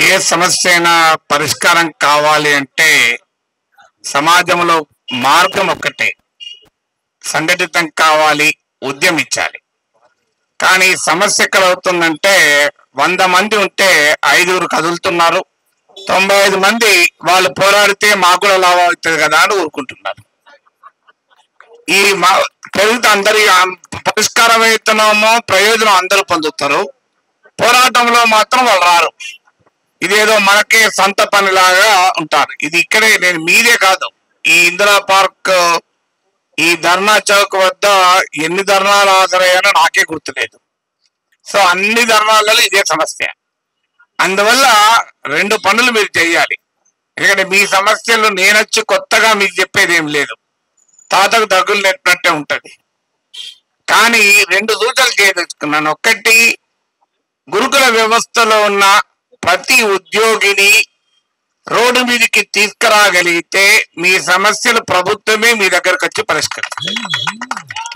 ఏ సమస్య అయినా పరిష్కారం కావాలి అంటే సమాజంలో మార్గం ఒక్కటే, సంఘటితం కావాలి, ఉద్యమించాలి. కానీ సమస్య ఎక్కడ అవుతుందంటే 100 మంది ఉంటే 5 కదులుతున్నారు, 95 మంది వాళ్ళు పోరాడితే మాకు కూడా లాభం అవుతుంది కదా అని ఊరుకుంటున్నారు. ఈ పెరుగుతూ అందరి పరిష్కారం అవుతున్నామో ప్రయోజనం అందరూ పొందుతారు, పోరాటంలో మాత్రం వాళ్ళు రారు. ఇదేదో మనకే సొంత పనిలాగా ఉంటారు. ఇది ఇక్కడే, నేను మీదే కాదు, ఈ ఇందిరా పార్క్, ఈ ధర్నా చౌక్ వద్ద ఎన్ని ధర్నాలు హాజరయ్యానో నాకే గుర్తులేదు. సో అన్ని ధర్నాలలో ఇదే సమస్య. అందువల్ల 2 పనులు మీరు చేయాలి. ఎందుకంటే మీ సమస్యలు నేనొచ్చి కొత్తగా మీకు చెప్పేది ఏం లేదు, తాతకు దగ్గులు నెట్టినట్టే ఉంటది. కానీ 2 సూచనలు చేయదలుచుకున్నాను. ఒకటి, గురుకుల వ్యవస్థలో ఉన్న ప్రతి ఉద్యోగిని రోడ్డు మీదకి తీసుకురాగలిగితే మీ సమస్యలు ప్రభుత్వమే మీ దగ్గరకు వచ్చి పరిష్కరిస్తుంది.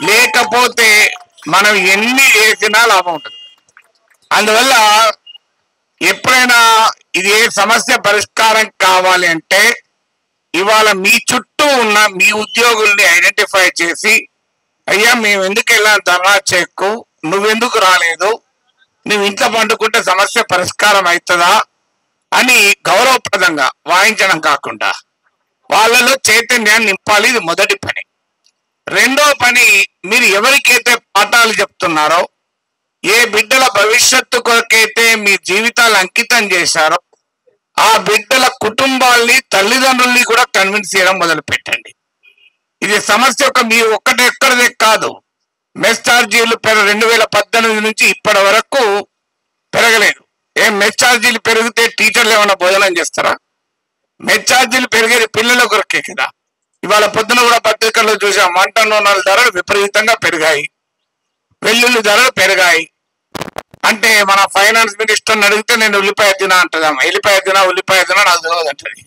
లేకపోతే మనం ఎన్ని చేసినా లాభం ఉంటుంది. అందువల్ల ఎప్పుడైనా ఇది ఏ సమస్య పరిష్కారం కావాలి అంటే ఇవాళ మీ చుట్టూ ఉన్న మీ ఉద్యోగుల్ని ఐడెంటిఫై చేసి, అయ్యా మేము ఎందుకు వెళ్ళా ధర్నా చెక్కు, నువ్వెందుకు రాలేదు, నువ్వు ఇంట్లో పండుకుంటే సమస్య పరిష్కారం అవుతుందా అని గౌరవప్రదంగా వాయించడం కాకుండా వాళ్ళలో చైతన్యాన్ని నింపాలి. ఇది మొదటి పని. రెండో పని, మీరు ఎవరికైతే పాఠాలు చెప్తున్నారో, ఏ బిడ్డల భవిష్యత్తు కొరకైతే మీ జీవితాలు అంకితం చేశారో ఆ బిడ్డల కుటుంబాల్ని, తల్లిదండ్రుల్ని కూడా కన్విన్స్ చేయడం మొదలు పెట్టండి. ఇది సమస్య మీ ఒక్కటెక్కడదే కాదు. మెస్ ఛార్జీలు 2018 నుంచి ఇప్పటి వరకు పెరగలేదు. మెస్ ఛార్జీలు పెరిగితే టీచర్లు ఏమైనా భోజనం చేస్తారా? మెస్ ఛార్జీలు పెరిగేది పిల్లల కొరకే కదా. ఇవాళ పొద్దున కూడా పత్రికల్లో చూసాం, వంట నూనెల ధరలు విపరీతంగా పెరిగాయి, వెల్లుల్లి ధరలు పెరిగాయి. అంటే మన ఫైనాన్స్ మినిస్టర్ని అడిగితే నేను ఉల్లిపాయ తినా అంటదామా, ఉల్లిపాయ తినా నాకు తెలియదు అంటది.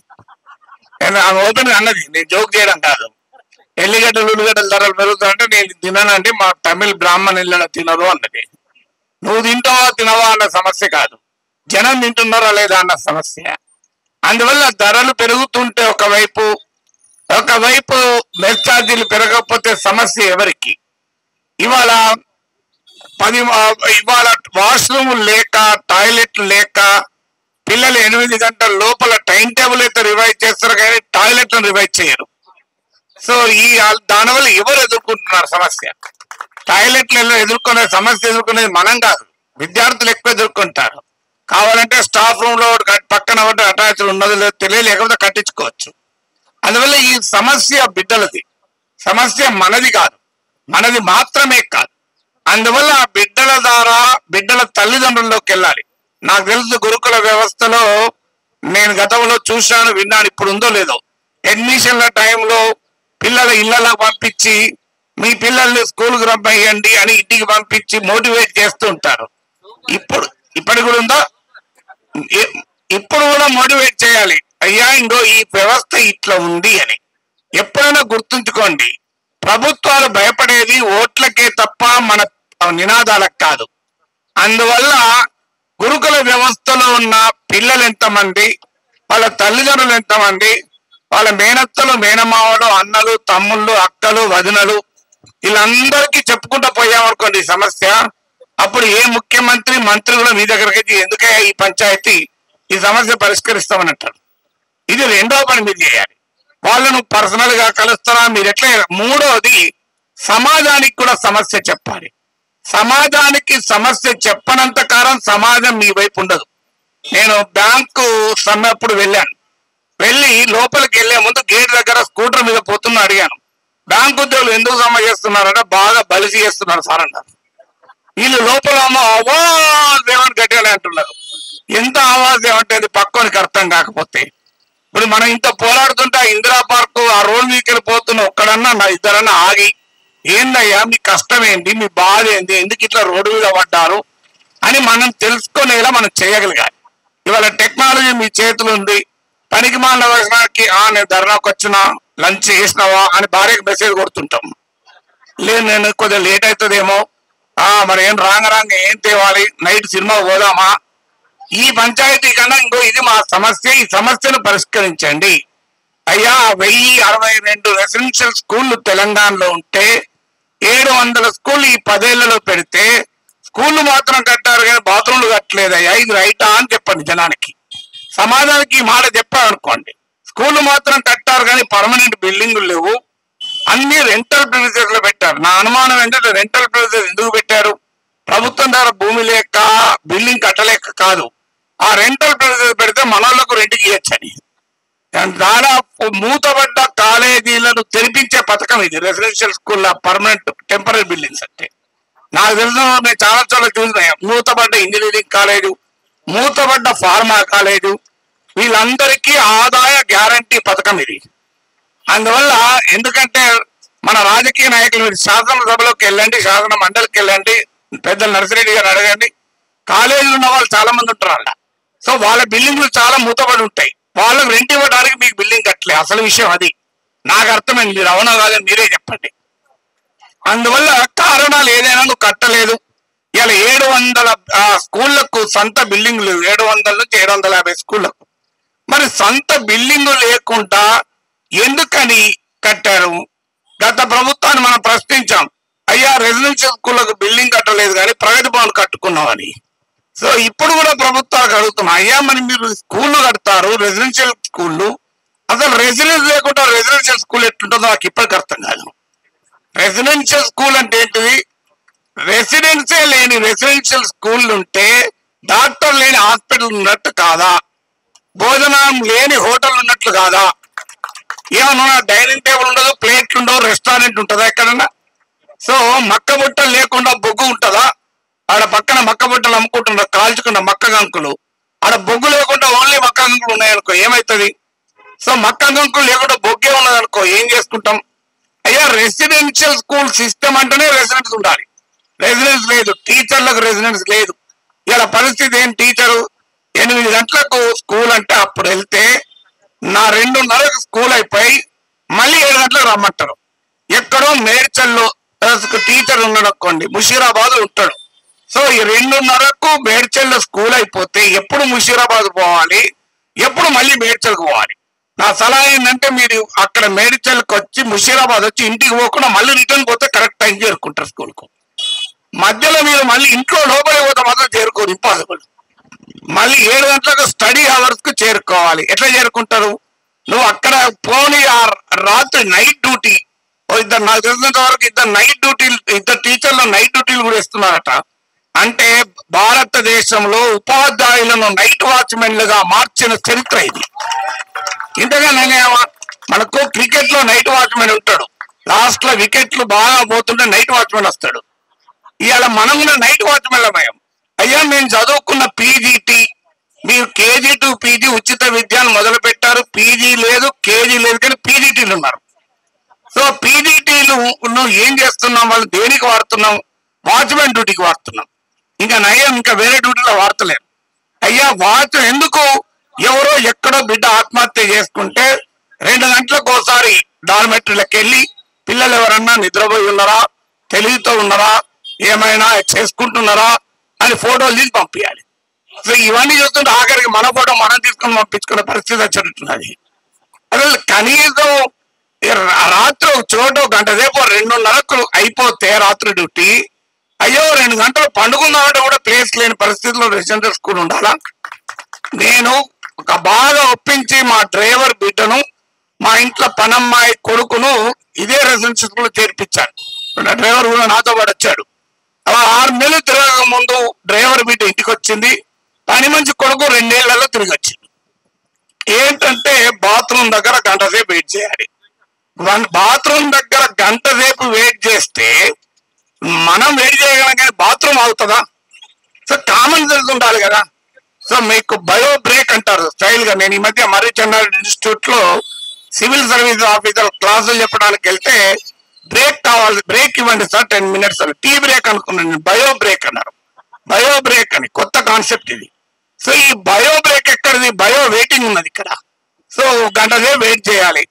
ఆమె ఓపెన్ అన్నది, నేను జోక్ చేయడం కాదు. ఉల్లిగడ్డల ధరలు పెరుగుతాయంటే నేను తిననండి, మా తమిళ బ్రాహ్మణ ఇళ్ళ తినరు అన్నది. నువ్వు తింటావా తినవా అన్న సమస్య కాదు, జనం తింటున్నారా లేదా అన్న సమస్య. అందువల్ల ధరలు పెరుగుతుంటే ఒకవైపు మెస్ ఛార్జీలు పెరగకపోతే సమస్య ఎవరికి? ఇవాళ వాష్రూమ్ లేక, టాయిలెట్లు లేక పిల్లలు 8 గంటల లోపల టైం టేబుల్ అయితే రివైజ్ చేస్తారు కానీ టాయిలెట్లను రివైజ్ చేయరు. సో దానివల్ల ఎవరు ఎదుర్కొంటున్నారు సమస్య? టాయిలెట్లలో ఎదుర్కొనేది మనం కాదు, విద్యార్థులు ఎక్కువ ఎదుర్కొంటారు. కావాలంటే స్టాఫ్ రూమ్ లో పక్కన అటాచ్డ్ ఉన్నది లేదు తెలియదు, లేకపోతే కట్టించుకోవచ్చు. అందువల్ల ఈ సమస్య బిడ్డలది, సమస్య మనది కాదు, మనది మాత్రమే కాదు. అందువల్ల ఆ బిడ్డల ద్వారా బిడ్డల తల్లిదండ్రుల్లోకి వెళ్ళాలి. నాకు తెలుసు గురుకుల వ్యవస్థలో నేను గతంలో చూశాను, విన్నాను, ఇప్పుడు ఉందో లేదో, అడ్మిషన్ల టైంలో పిల్లల ఇళ్లలో పంపించి మీ పిల్లల్ని స్కూల్కి రమ్మయ్యండి అని ఇంటికి పంపించి మోటివేట్ చేస్తూ ఉంటారు. ఇప్పటి కూడా ఉందా? ఇప్పుడు కూడా మోటివేట్ చేయాలి, అయ్యా ఇంకో ఈ వ్యవస్థ ఇట్లా ఉంది అని. ఎప్పుడైనా గుర్తుంచుకోండి, ప్రభుత్వాలు భయపడేది ఓట్లకే తప్ప మన నినాదాలకు కాదు. అందువల్ల గురుకుల వ్యవస్థలో ఉన్న పిల్లలు ఎంతమంది, వాళ్ళ తల్లిదండ్రులు ఎంతమంది, వాళ్ళ మేనత్తలు, మేనమావలు, అన్నలు, తమ్ముళ్ళు, అక్కలు, వదినలు, వీళ్ళందరికీ చెప్పుకుంటూ పోయామనుకోండి ఈ సమస్య, అప్పుడు ఏ ముఖ్యమంత్రి, మంత్రి కూడా మీ దగ్గరికి ఎందుకే ఈ పంచాయతీ, ఈ సమస్య పరిష్కరిస్తామని అంటారు. ఇది రెండో పని మీరు చేయాలి. వాళ్ళను పర్సనల్ గా కలుస్తారా మీరు ఎట్లా? మూడోది, సమాజానికి కూడా సమస్య చెప్పాలి. సమాజానికి సమస్య చెప్పనంత కాలం సమాజం మీ వైపు ఉండదు. నేను బ్యాంకు సమ్మెప్పుడు వెళ్ళి లోపలికి వెళ్లే ముందు గేట్ దగ్గర స్కూటర్ మీద పోతున్నా అడిగాను, బ్యాంకు ఉద్యోగులు ఎందుకు సమ్మె చేస్తున్నారంటే బాగా బలిసి చేస్తున్నారు సార్ అన్నారు. వీళ్ళు లోపల ఆవాజ్ ఏమని గట్టిగా అంటున్నారు. ఎంత ఆవాజ్ ఏమంటే పక్కోనికి అర్థం కాకపోతే, ఇప్పుడు మనం ఇంత పోరాడుతుంటే ఇందిరా పార్క్ ఆ రోడ్ మీదకి వెళ్ళిపోతున్న ఒక్కడన్నా నా ఇద్దరన్నా ఆగి, ఏందయ్యా మీ కష్టం ఏంటి, మీ బాధ ఏంటి, ఎందుకు ఇట్లా రోడ్డు మీద పడ్డారు అని మనం తెలుసుకునేలా మనం చేయగలిగాలి. ఇవాళ టెక్నాలజీ మీ చేతులు ఉంది. పనికి మాలిన వర్షానికి నేను ధర్నాకు వచ్చినా, లంచ్ చేసినావా అని భార్యకు మెసేజ్ కొడుతుంటాం. లేదు నేను కొద్దిగా లేట్ అవుతుందేమో, మరి ఏం రాంగ ఏం తేవాలి, నైట్ సినిమా పోదామా, ఈ పంచాయతీ కన్నా ఇంకో ఇది మా సమస్య, ఈ సమస్యను పరిష్కరించండి. అయ్యా 1062 రెసిడెన్షియల్ స్కూళ్ళు తెలంగాణలో ఉంటే 700 స్కూళ్ళు ఈ 10 ఏళ్లలో పెడితే స్కూళ్ళు మాత్రం కట్టారు కానీ బాత్రూమ్లు కట్టలేదయ్యా, ఇది రైటా అని చెప్పండి జనానికి. సమాజానికి ఈ మాట చెప్పామనుకోండి, స్కూళ్ళు మాత్రం కట్టారు కానీ పర్మనెంట్ బిల్డింగులు లేవు, అన్ని రెంటల్ ప్రిమిసెస్ లో పెట్టారు. నా అనుమానం ఏంటంటే రెంటల్ ప్రిమిసెస్ ఎందుకు పెట్టారు? ప్రభుత్వం ద్వారా భూమి లేక బిల్డింగ్ కట్టలేక కాదు, ఆ రెంటల్ ప్రిమిసెస్ పెడితే మనోళ్లకు రెంట్కి ఇవ్వచ్చని. దాదాపు మూతబడ్డ కాలేజీలను తెరిపించే పథకం ఇది, residential school permanent temporary buildings అంటే. నాకు తెలిసిన నేను చాలా చోట్ల చూసిన మూతబడ్డ ఇంజనీరింగ్ కాలేజు, మూతబడ్డ ఫార్మా కాలేజు, వీళ్ళందరికీ ఆదాయ గ్యారంటీ పథకం ఇది. అందువల్ల ఎందుకంటే మన రాజకీయ నాయకులు శాసనసభలోకి వెళ్ళండి, శాసన మండలికి వెళ్ళండి, పెద్దలు నర్సిరెడ్డి గారు అడగండి, కాలేజీలు ఉన్న వాళ్ళు చాలా మంది ఉంటారు అలా. సో వాళ్ళ బిల్డింగ్లు చాలా మూతబడి ఉంటాయి, వాళ్ళకు రెంట్ ఇవ్వడానికి మీకు బిల్డింగ్ కట్టలే. అసలు విషయం అది. నాకు అర్థమైంది, మీరు అవునా కాదని మీరే చెప్పండి. అందువల్ల కారణాలు ఏదైనా నువ్వు కట్టలేదు. ఇలా 700 స్కూళ్లకు సొంత బిల్డింగ్లు, 700 నుంచి 750 స్కూళ్లకు. మరి సొంత బిల్డింగు లేకుండా ఎందుకని కట్టారు? గత ప్రభుత్వాన్ని మనం ప్రశ్నించాం, అయ్యా రెసిడెన్షియల్ స్కూళ్లకు బిల్డింగ్ కట్టలేదు కానీ ప్రగతి భవన్ కట్టుకున్నామని. సో ఇప్పుడు కూడా ప్రభుత్వాలకు అడుగుతున్నాం, అయ్యా మరి మీరు స్కూళ్ళు కడతారు, రెసిడెన్షియల్ స్కూళ్ళు, అసలు రెసిడెన్స్ లేకుండా రెసిడెన్షియల్ స్కూల్ ఎట్లుంటుందో నాకు ఇప్పటికి అర్థం కాదు. రెసిడెన్షియల్ స్కూల్ అంటే ఏంటిది? రెసిడెన్సే లేని రెసిడెన్షియల్ స్కూల్ ఉంటే డాక్టర్ లేని హాస్పిటల్ ఉన్నట్టు కాదా? భోజనం లేని హోటల్ ఉన్నట్లు కాదా? ఏమన్నా డైనింగ్ టేబుల్ ఉండదు, ప్లేట్లు ఉండవు, రెస్టారెంట్ ఉంటుందా ఎక్కడన్నా? సో మక్క బుట్టలు లేకుండా బొగ్గు ఉంటుందా? ఆడ పక్కన మక్క బుట్టలు అమ్ముకుంటున్నారు కాల్చుకున్న మక్క గంకులు, ఆడ బొగ్గు లేకుండా ఓన్లీ మక్క గంకులు ఉన్నాయనుకో ఏమవుతుంది? సో మక్క గంకులు లేకుండా బొగ్గే ఉన్నదనుకో ఏం చేసుకుంటాం? అయ్యా రెసిడెన్షియల్ స్కూల్ సిస్టమ్ అంటేనే రెసిడెన్స్ ఉండాలి, రెసిడెన్స్ లేదు, టీచర్లకు రెసిడెన్స్ లేదు. ఇలా పరిస్థితి ఏం? టీచరు 8 గంటలకు స్కూల్ అంటే అప్పుడు వెళ్తే నా 2:30కు స్కూల్ అయిపోయి మళ్ళీ 7 గంటలకు రమ్మంటారు. ఎక్కడో మేడ్చల్లో టీచర్ ఉన్నాడు అనుకోండి, ముషీరాబాద్ ఉంటాడు. సో ఈ 2:30కు మేడ్చల్లో స్కూల్ అయిపోతే ఎప్పుడు ముషీరాబాద్ పోవాలి, ఎప్పుడు మళ్ళీ మేడ్చల్కి పోవాలి? నా సలహా ఏంటంటే మీరు అక్కడ మేడ్చల్కి వచ్చి ముషీరాబాద్ వచ్చి ఇంటికి పోకుండా మళ్ళీ రిటర్న్ పోతే కరెక్ట్ టైం చేరుకుంటారు స్కూల్కు. మధ్యలో మీరు మళ్ళీ ఇంట్లో లోపలికి పోతే మాత్రం చేరుకోరు, ఇంపాసిబుల్. మళ్ళీ 7 గంటలకు స్టడీ అవర్స్ కు చేరుకోవాలి. ఎట్లా చేరుకుంటారు? నువ్వు అక్కడ పోనీ ఆ రాత్రి నైట్ డ్యూటీ, ఇద్దరు నాకు తెలిసినంత వరకు ఇద్దరు టీచర్లు నైట్ డ్యూటీలు కూడా ఇస్తున్నారట. అంటే భారతదేశంలో ఉపాధ్యాయులను నైట్ వాచ్మెన్లుగా మార్చిన చరిత్ర ఇది. ఇంతగా మనకు క్రికెట్ లో నైట్ వాచ్మెన్ ఉంటాడు, లాస్ట్ లో వికెట్లు బాగా పోతుంటే నైట్ వాచ్మెన్ వస్తాడు. ఇవాళ మనం కూడా నైట్ వాచ్మెన్లమయం. అయ్యా మేము చదువుకున్న పీజీటీ, మీరు కేజీ టు పీజీ ఉచిత విద్యను మొదలు పెట్టారు, పీజీ లేదు కేజీ లేదు కానీ పీజీటీలు ఉన్నారు. సో పీజీటీలు ఏం చేస్తున్నాం? వాళ్ళు దేనికి వాడుతున్నాం? వాచ్మెన్ డ్యూటీకి వాడుతున్నాం. ఇంకా నయం, ఇంకా వేరే డ్యూటీలో వాడతలేరు. అయ్యా వాచ్ ఎందుకు? ఎవరో ఎక్కడో బిడ్డ ఆత్మహత్య చేసుకుంటే 2 గంటలకు ఒకసారి డార్మెటరీలకు వెళ్ళి పిల్లలు ఎవరన్నా నిద్రపోయి ఉన్నారా, తెలివితో ఉన్నారా, ఏమైనా చేసుకుంటున్నారా అని ఫోటోలు తీసి పంపించాలి. సో ఇవన్నీ చూస్తుంటే ఆఖరికి మన ఫోటో మనం తీసుకొని పంపించుకునే పరిస్థితి వచ్చేటట్టున్నది. అసలు కనీసం రాత్రి ఒక చోట గంట సేపు 2:30కు అయిపోతే రాత్రి డ్యూటీ, అయ్యో 2 గంటలు పండుకుందామంటే కూడా ప్లేస్ లేని పరిస్థితిలో రెసిడెన్షియల్ స్కూల్ ఉండాలా? నేను ఒక బాగా ఒప్పించి మా డ్రైవర్ బిడ్డను, మా ఇంట్లో పనమ్మాయి కొడుకును ఇదే రెసిడెన్షియల్ స్కూల్ చేర్పించాను. డ్రైవర్ కూడా నాతో పాటు వచ్చాడు. అలా 6 నెలలు తిరగక ముందు డ్రైవర్ బిడ్డ ఇంటికి వచ్చింది, పని మంచి కొడుకు 2 ఏళ్లలో తిరిగి వచ్చింది. ఏంటంటే బాత్రూమ్ దగ్గర గంట సేపు వెయిట్ చేయాలి. బాత్రూమ్ దగ్గర గంట సేపు వెయిట్ చేస్తే మనం వెయిట్ చేయగలం కానీ బాత్రూమ్ అవుతుందా? సో కామన్ సెన్స్ ఉండాలి కదా. సో మీకు బయో బ్రేక్ అంటారు స్టైల్ గా. నేను ఈ మధ్య మర్రి చెన్నారెడ్డి ఇన్స్టిట్యూట్ లో సివిల్ సర్వీస్ ఆఫీసర్ క్లాసులు చెప్పడానికి వెళ్తే బ్రేక్ కావాలి, బ్రేక్ ఇవ్వండి సార్ 10 minutes అని. టీ బ్రేక్ అనుకున్నాను, బయో బ్రేక్ అన్నారు. బయో బ్రేక్ అని కొత్త కాన్సెప్ట్ ఇది. సో ఈ బయో బ్రేక్ ఎక్కడిది? బయో వెయిటింగ్ ఉన్నది ఇక్కడ. సో గంట సేపు వెయిట్ చేయాలి.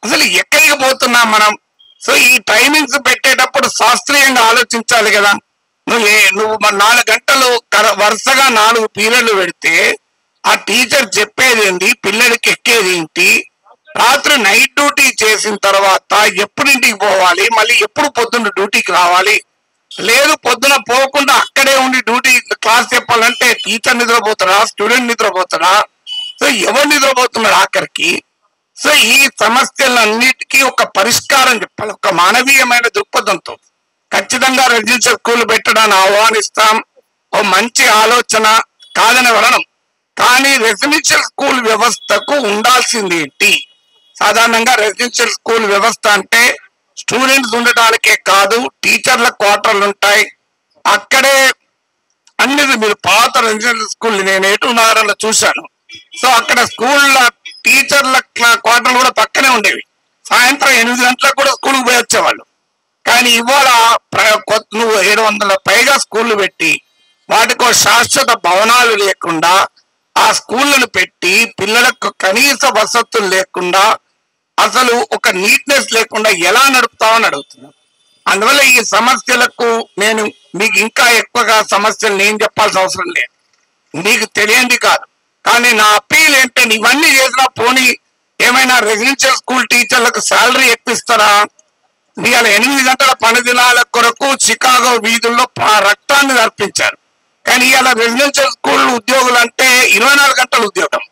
అసలు ఎక్కడికి పోతున్నాం మనం? సో ఈ టైమింగ్స్ పెట్టేటప్పుడు శాస్త్రీయంగా ఆలోచించాలి కదా. నువ్వు 4 గంటలు వరుసగా 4 పీరియడ్లు పెడితే ఆ టీచర్ చెప్పేది ఏంటి, పిల్లలకి ఎక్కేది ఏంటి, రాత్రి నైట్ డ్యూటీ చేసిన తర్వాత ఎప్పుడు ఇంటికి పోవాలి, మళ్ళీ ఎప్పుడు పొద్దున్న డ్యూటీకి రావాలి, లేదు పొద్దున పోకుండా అక్కడే ఉండి డ్యూటీ క్లాస్ చెప్పాలంటే టీచర్ నిద్రపోతాడా, స్టూడెంట్ నిద్రపోతాడా, సో ఎవరు నిద్రపోతున్నాడు ఆఖరికి. సో ఈ సమస్యలన్నిటికీ ఒక పరిష్కారం చెప్పాలి, ఒక మానవీయమైన దృక్పథంతో. ఖచ్చితంగా రెసిడెన్షియల్ స్కూల్ పెట్టడాన్ని ఆహ్వానిస్తాం, ఓ మంచి ఆలోచన కాదని వలనం. కానీ రెసిడెన్షియల్ స్కూల్ వ్యవస్థకు ఉండాల్సింది ఏంటి? సాధారణంగా రెసిడెన్షియల్ స్కూల్ వ్యవస్థ అంటే స్టూడెంట్స్ ఉండటానికే కాదు, టీచర్ల క్వార్టర్లు ఉంటాయి, అక్కడే అన్ని. మీరు పాత రెసిడెన్షియల్ స్కూల్ నేను ఏటున్నారని చూశాను. సో అక్కడ స్కూళ్ళ టీచర్ల క్వార్టర్లు కూడా పక్కనే ఉండేవి. సాయంత్రం 8 గంటలకు కూడా స్కూల్కి పోయి వచ్చేవాళ్ళు. కానీ ఇవాళ నువ్వు 700 పైగా స్కూళ్ళు పెట్టి వాటికో శాశ్వత భవనాలు లేకుండా ఆ స్కూళ్ళను పెట్టి పిల్లలకు కనీస వసతులు లేకుండా అసలు ఒక నీట్నెస్ లేకుండా ఎలా నడుపుతామని అడుగుతున్నాను. అందువల్ల ఈ సమస్యలకు నేను మీకు ఇంకా ఎక్కువగా సమస్యలు నేను చెప్పాల్సిన అవసరం లేదు, మీకు తెలియంది కాదు. కానీ నా అప్పీల్ ఏంటంటే ఇవన్నీ చేసినా పోనీ ఏమైనా రెసిడెన్షియల్ స్కూల్ టీచర్లకు శాలరీ ఎక్కిస్తారా? ఇవాళ 8 గంటల పని దినాల కొరకు చికాగో వీధుల్లో రక్తాన్ని అర్పించారు. కానీ ఇవాళ రెసిడెన్షియల్ స్కూల్ ఉద్యోగులు అంటే 24 గంటల ఉద్యోగం.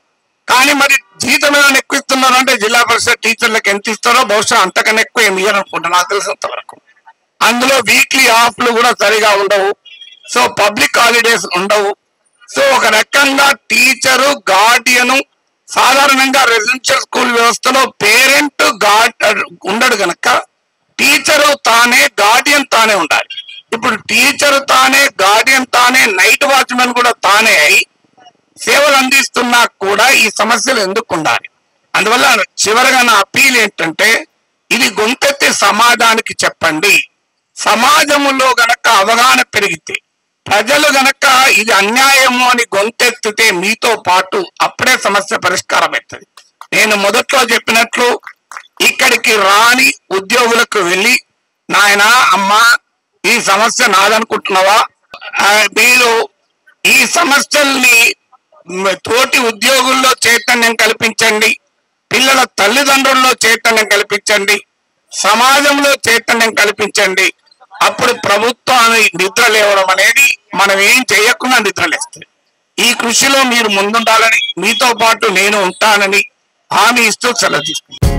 కానీ మరి జీతం ఏమైనా ఎక్కువ ఇస్తున్నారు అంటే జిల్లా పరిషత్ టీచర్లకు ఎంత ఇస్తారో బహుశా అంతకన్నా ఎక్కువ ఏమి ఇవ్వాలనుకుంటా నాకు తెలిసినంత వరకు. అందులో వీక్లీ ఆఫ్లు కూడా సరిగా ఉండవు, సో పబ్లిక్ హాలిడేస్ ఉండవు. సో ఒక రకంగా టీచరు గార్డియను, సాధారణంగా రెసిడెన్షియల్ స్కూల్ వ్యవస్థలో పేరెంట్ ఉండడు కనుక టీచరు తానే గార్డియన్ తానే ఉండాలి. ఇప్పుడు టీచరు తానే గార్డియన్ తానే నైట్ వాచ్మెన్ కూడా తానే అయి సేవలు అందిస్తున్నా కూడా ఈ సమస్యలు ఎందుకు ఉండాలి? అందువల్ల చివరిగా నా అప్పీల్ ఏంటంటే ఇది గొంతెత్తి సమాజానికి చెప్పండి. సమాజంలో గనక అవగాహన పెరిగితే, ప్రజలు గనక ఇది అన్యాయము అని గొంతెత్తితే మీతో పాటు అప్పుడే సమస్య పరిష్కారం అవుతుంది. నేను మొదట్లో చెప్పినట్లు ఇక్కడికి రాని ఉద్యోగులకు వెళ్ళి నాయనా అమ్మా ఈ సమస్య నాదనుకుంటున్నావా, మీరు ఈ సమస్యల్ని తోటి ఉద్యోగుల్లో చైతన్యం కల్పించండి, పిల్లల తల్లిదండ్రుల్లో చైతన్యం కల్పించండి, సమాజంలో చైతన్యం కల్పించండి. అప్పుడు ప్రభుత్వాన్ని నిద్ర లేవడం అనేది మనం ఏం చేయకుండా నిద్రలేస్తుంది. ఈ కృషిలో మీరు ముందుండాలని, మీతో పాటు నేను ఉంటానని హామీ ఇస్తూ సెలవు తీసుకుంటాను.